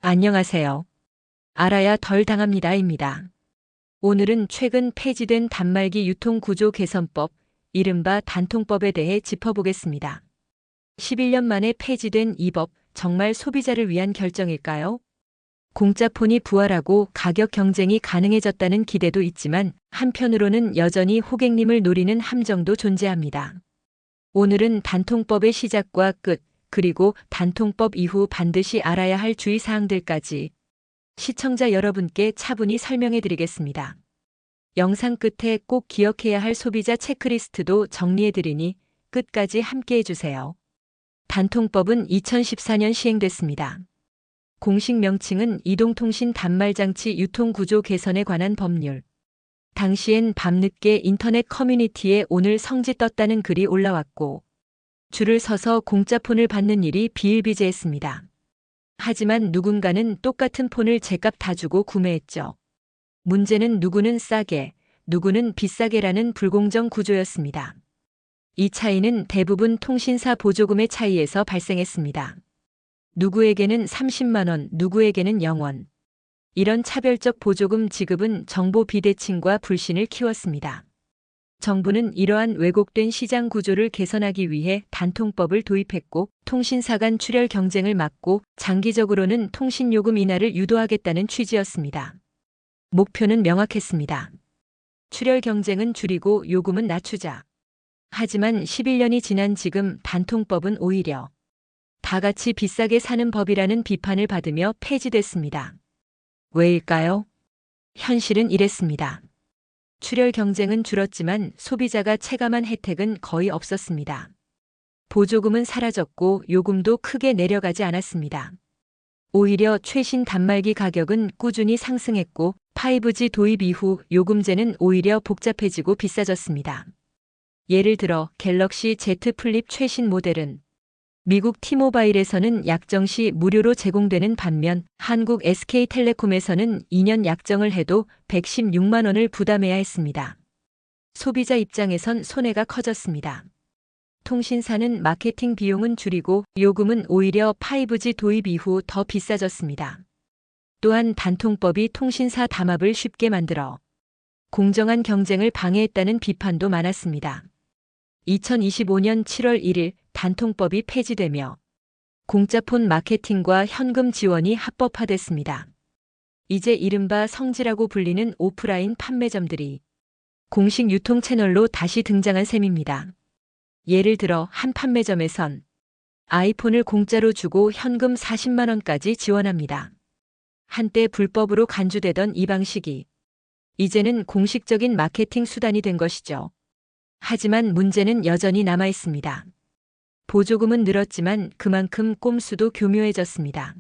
안녕하세요. 알아야 덜 당합니다입니다. 오늘은 최근 폐지된 단말기 유통구조 개선법, 이른바 단통법에 대해 짚어보겠습니다. 11년 만에 폐지된 이 법, 정말 소비자를 위한 결정일까요? 공짜폰이 부활하고 가격 경쟁이 가능해졌다는 기대도 있지만 한편으로는 여전히 호객님을 노리는 함정도 존재합니다. 오늘은 단통법의 시작과 끝, 그리고 단통법 이후 반드시 알아야 할 주의사항들까지 시청자 여러분께 차분히 설명해 드리겠습니다. 영상 끝에 꼭 기억해야 할 소비자 체크리스트도 정리해 드리니 끝까지 함께 해주세요. 단통법은 2014년 시행됐습니다. 공식 명칭은 이동통신 단말장치 유통구조 개선에 관한 법률. 당시엔 밤늦게 인터넷 커뮤니티에 오늘 성지 떴다는 글이 올라왔고 줄을 서서 공짜폰을 받는 일이 비일비재했습니다. 하지만 누군가는 똑같은 폰을 제값 다 주고 구매했죠. 문제는 누구는 싸게, 누구는 비싸게라는 불공정 구조였습니다. 이 차이는 대부분 통신사 보조금의 차이에서 발생했습니다. 누구에게는 30만 원, 누구에게는 0원. 이런 차별적 보조금 지급은 정보 비대칭과 불신을 키웠습니다. 정부는 이러한 왜곡된 시장 구조를 개선하기 위해 단통법을 도입했고 통신사 간 출혈 경쟁을 막고 장기적으로는 통신요금 인하를 유도하겠다는 취지였습니다. 목표는 명확했습니다. 출혈 경쟁은 줄이고 요금은 낮추자. 하지만 11년이 지난 지금 단통법은 오히려 다 같이 비싸게 사는 법이라는 비판을 받으며 폐지됐습니다. 왜일까요? 현실은 이랬습니다. 출혈 경쟁은 줄었지만 소비자가 체감한 혜택은 거의 없었습니다. 보조금은 사라졌고 요금도 크게 내려가지 않았습니다. 오히려 최신 단말기 가격은 꾸준히 상승했고 5G 도입 이후 요금제는 오히려 복잡해지고 비싸졌습니다. 예를 들어 갤럭시 Z 플립 최신 모델은 미국 T모바일에서는 약정 시 무료로 제공되는 반면 한국 SK텔레콤에서는 2년 약정을 해도 116만 원을 부담해야 했습니다. 소비자 입장에선 손해가 커졌습니다. 통신사는 마케팅 비용은 줄이고 요금은 오히려 5G 도입 이후 더 비싸졌습니다. 또한 단통법이 통신사 담합을 쉽게 만들어 공정한 경쟁을 방해했다는 비판도 많았습니다. 2025년 7월 1일 단통법이 폐지되며 공짜폰 마케팅과 현금 지원이 합법화됐습니다. 이제 이른바 성지라고 불리는 오프라인 판매점들이 공식 유통 채널로 다시 등장한 셈입니다. 예를 들어 한 판매점에선 아이폰을 공짜로 주고 현금 40만 원까지 지원합니다. 한때 불법으로 간주되던 이 방식이 이제는 공식적인 마케팅 수단이 된 것이죠. 하지만 문제는 여전히 남아 있습니다. 보조금은 늘었지만 그만큼 꼼수도 교묘해졌습니다.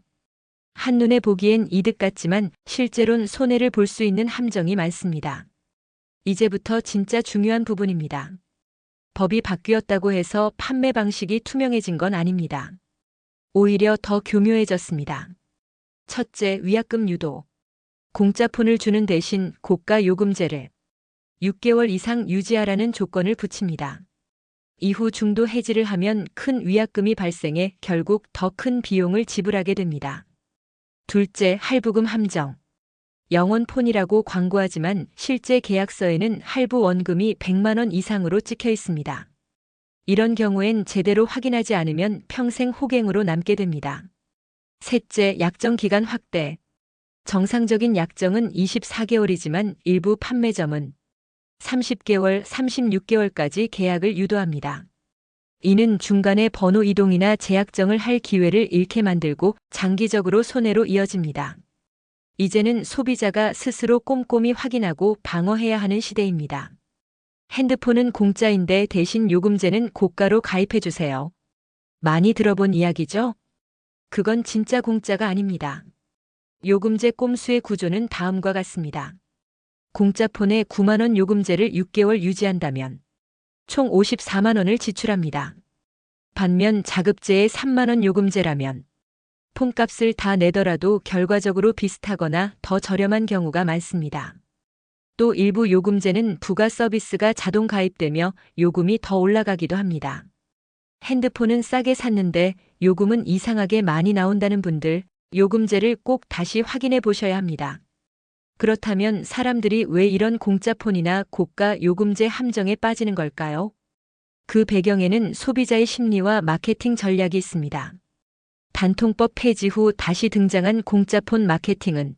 한눈에 보기엔 이득 같지만 실제론 손해를 볼 수 있는 함정이 많습니다. 이제부터 진짜 중요한 부분입니다. 법이 바뀌었다고 해서 판매 방식이 투명해진 건 아닙니다. 오히려 더 교묘해졌습니다. 첫째, 위약금 유도. 공짜폰을 주는 대신 고가 요금제를 6개월 이상 유지하라는 조건을 붙입니다. 이후 중도 해지를 하면 큰 위약금이 발생해 결국 더 큰 비용을 지불하게 됩니다. 둘째, 할부금 함정. 영원폰이라고 광고하지만 실제 계약서에는 할부 원금이 100만 원 이상으로 찍혀 있습니다. 이런 경우엔 제대로 확인하지 않으면 평생 호갱으로 남게 됩니다. 셋째, 약정 기간 확대. 정상적인 약정은 24개월이지만 일부 판매점은 30개월, 36개월까지 계약을 유도합니다. 이는 중간에 번호 이동이나 재약정을 할 기회를 잃게 만들고 장기적으로 손해로 이어집니다. 이제는 소비자가 스스로 꼼꼼히 확인하고 방어해야 하는 시대입니다. 핸드폰은 공짜인데 대신 요금제는 고가로 가입해주세요. 많이 들어본 이야기죠? 그건 진짜 공짜가 아닙니다. 요금제 꼼수의 구조는 다음과 같습니다. 공짜폰에 9만 원 요금제를 6개월 유지한다면 총 54만 원을 지출합니다. 반면 자급제에 3만 원 요금제라면 폰값을 다 내더라도 결과적으로 비슷하거나 더 저렴한 경우가 많습니다. 또 일부 요금제는 부가 서비스가 자동 가입되며 요금이 더 올라가기도 합니다. 핸드폰은 싸게 샀는데 요금은 이상하게 많이 나온다는 분들 요금제를 꼭 다시 확인해 보셔야 합니다. 그렇다면 사람들이 왜 이런 공짜 폰이나 고가 요금제 함정에 빠지는 걸까요? 그 배경에는 소비자의 심리와 마케팅 전략이 있습니다. 단통법 폐지 후 다시 등장한 공짜폰 마케팅은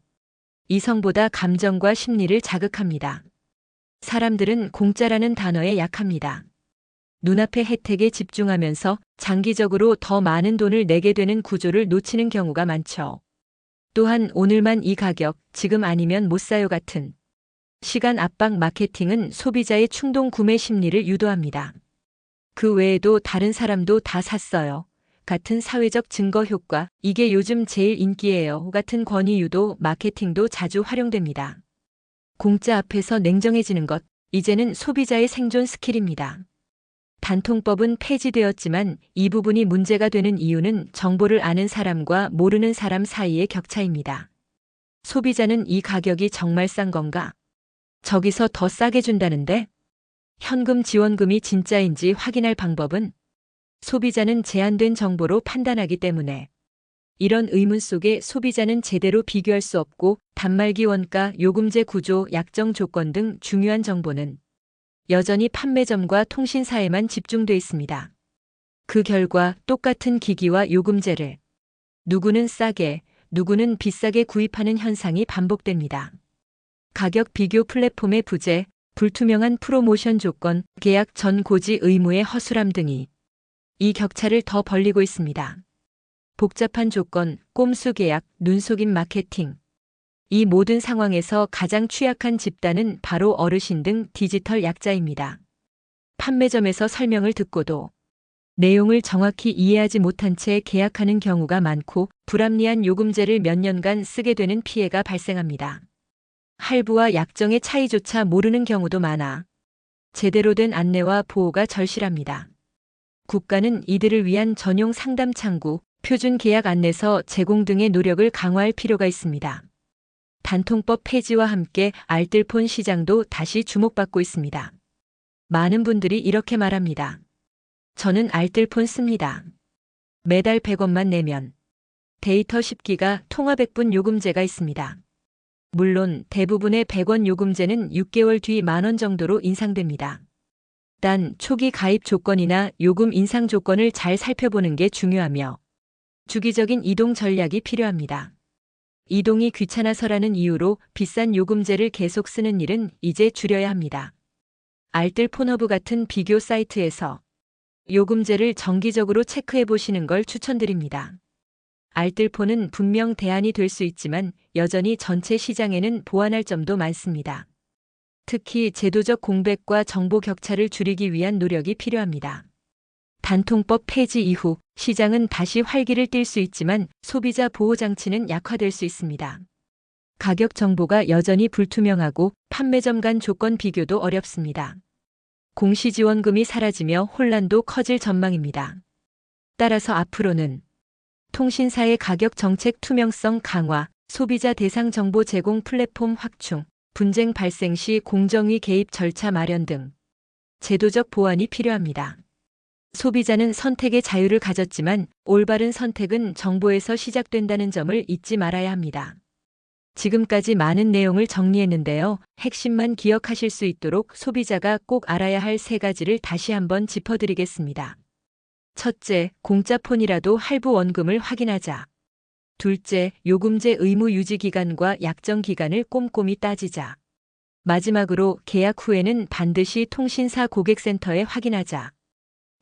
이성보다 감정과 심리를 자극합니다. 사람들은 공짜라는 단어에 약합니다. 눈앞의 혜택에 집중하면서 장기적으로 더 많은 돈을 내게 되는 구조를 놓치는 경우가 많죠. 또한 오늘만 이 가격, 지금 아니면 못 사요 같은 시간 압박 마케팅은 소비자의 충동 구매 심리를 유도합니다. 그 외에도 다른 사람도 다 샀어요. 같은 사회적 증거 효과, 이게 요즘 제일 인기예요. 같은 권위 유도 마케팅도 자주 활용됩니다. 공짜 앞에서 냉정해지는 것, 이제는 소비자의 생존 스킬입니다. 단통법은 폐지되었지만 이 부분이 문제가 되는 이유는 정보를 아는 사람과 모르는 사람 사이의 격차입니다. 소비자는 이 가격이 정말 싼 건가? 저기서 더 싸게 준다는데? 현금 지원금이 진짜인지 확인할 방법은? 소비자는 제한된 정보로 판단하기 때문에 이런 의문 속에 소비자는 제대로 비교할 수 없고 단말기 원가, 요금제 구조, 약정 조건 등 중요한 정보는 여전히 판매점과 통신사에만 집중돼 있습니다. 그 결과 똑같은 기기와 요금제를 누구는 싸게, 누구는 비싸게 구입하는 현상이 반복됩니다. 가격 비교 플랫폼의 부재, 불투명한 프로모션 조건, 계약 전 고지 의무의 허술함 등이 이 격차를 더 벌리고 있습니다. 복잡한 조건, 꼼수 계약, 눈속임 마케팅. 이 모든 상황에서 가장 취약한 집단은 바로 어르신 등 디지털 약자입니다. 판매점에서 설명을 듣고도 내용을 정확히 이해하지 못한 채 계약하는 경우가 많고 불합리한 요금제를 몇 년간 쓰게 되는 피해가 발생합니다. 할부와 약정의 차이조차 모르는 경우도 많아 제대로 된 안내와 보호가 절실합니다. 국가는 이들을 위한 전용 상담 창구, 표준 계약 안내서 제공 등의 노력을 강화할 필요가 있습니다. 단통법 폐지와 함께 알뜰폰 시장도 다시 주목받고 있습니다. 많은 분들이 이렇게 말합니다. 저는 알뜰폰 씁니다. 매달 100원만 내면 데이터 10기가 통화 100분 요금제가 있습니다. 물론 대부분의 100원 요금제는 6개월 뒤 만원 정도로 인상됩니다. 단 초기 가입 조건이나 요금 인상 조건을 잘 살펴보는 게 중요하며 주기적인 이동 전략이 필요합니다. 이동이 귀찮아서라는 이유로 비싼 요금제를 계속 쓰는 일은 이제 줄여야 합니다. 알뜰폰허브 같은 비교 사이트에서 요금제를 정기적으로 체크해 보시는 걸 추천드립니다. 알뜰폰은 분명 대안이 될 수 있지만 여전히 전체 시장에는 보완할 점도 많습니다. 특히 제도적 공백과 정보 격차를 줄이기 위한 노력이 필요합니다. 단통법 폐지 이후 시장은 다시 활기를 띨 수 있지만 소비자 보호 장치는 약화될 수 있습니다. 가격 정보가 여전히 불투명하고 판매점 간 조건 비교도 어렵습니다. 공시지원금이 사라지며 혼란도 커질 전망입니다. 따라서 앞으로는 통신사의 가격 정책 투명성 강화, 소비자 대상 정보 제공 플랫폼 확충, 분쟁 발생 시 공정위 개입 절차 마련 등 제도적 보완이 필요합니다. 소비자는 선택의 자유를 가졌지만 올바른 선택은 정보에서 시작된다는 점을 잊지 말아야 합니다. 지금까지 많은 내용을 정리했는데요. 핵심만 기억하실 수 있도록 소비자가 꼭 알아야 할 3가지를 다시 한번 짚어드리겠습니다. 첫째, 공짜 폰이라도 할부 원금을 확인하자. 둘째, 요금제 의무 유지 기간과 약정 기간을 꼼꼼히 따지자. 마지막으로 계약 후에는 반드시 통신사 고객센터에 확인하자.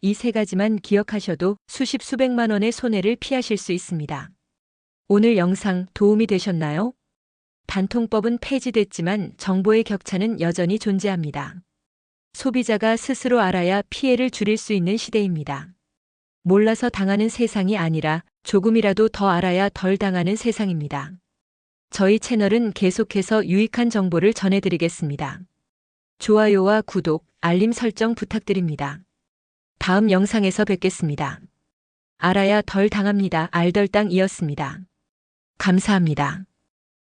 이 3가지만 기억하셔도 수십 수백만 원의 손해를 피하실 수 있습니다. 오늘 영상 도움이 되셨나요? 단통법은 폐지됐지만 정보의 격차는 여전히 존재합니다. 소비자가 스스로 알아야 피해를 줄일 수 있는 시대입니다. 몰라서 당하는 세상이 아니라 조금이라도 더 알아야 덜 당하는 세상입니다. 저희 채널은 계속해서 유익한 정보를 전해드리겠습니다. 좋아요와 구독, 알림 설정 부탁드립니다. 다음 영상에서 뵙겠습니다. 알아야 덜 당합니다. 알덜땅이었습니다. 감사합니다.